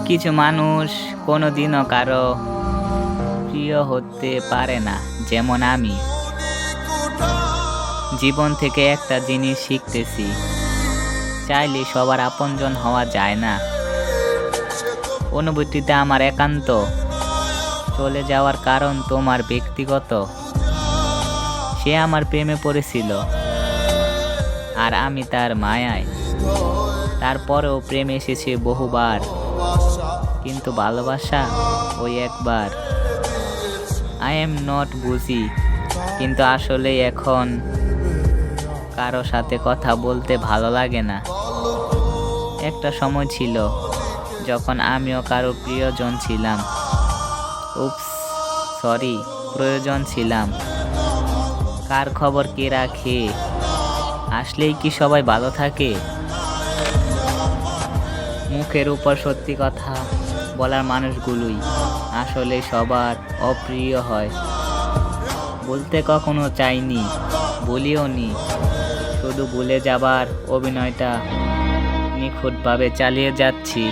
কিছু মানুষ কোনোদিনও কারো প্রিয় হতে পারে না, যেমন আমি। জীবন থেকে একটা জিনিস শিখতেছি, চাইলে সবার আপনজন হওয়া যায় না। অনুভূতিতে আমার একান্ত, চলে যাওয়ার কারণ তোমার ব্যক্তিগত। সে আমার প্রেমে পড়েছিল আর আমি তার মায়ায়। তারপরেও প্রেম এসেছে বহুবার, কিন্তু ভালোবাসা ওই একবার। আই এম নট বুঝি, কিন্তু আসলে এখন কারো সাথে কথা বলতে ভালো লাগে না। একটা সময় ছিল যখন আমিও কারো প্রিয়জন ছিলাম। উপস, সরি, প্রয়োজন ছিলাম। কার খবর কে রাখে? আসলেই কি সবাই ভালো থাকে? মুখের উপর সত্যি কথা বলার মানুষগুলোই আসলে সবার অপ্রিয় হয়। বলতে কখনো চাইনি, বলিও নি, শুধু ভুলে যাবার অভিনয়টা নিখুঁতভাবে চালিয়ে যাচ্ছি।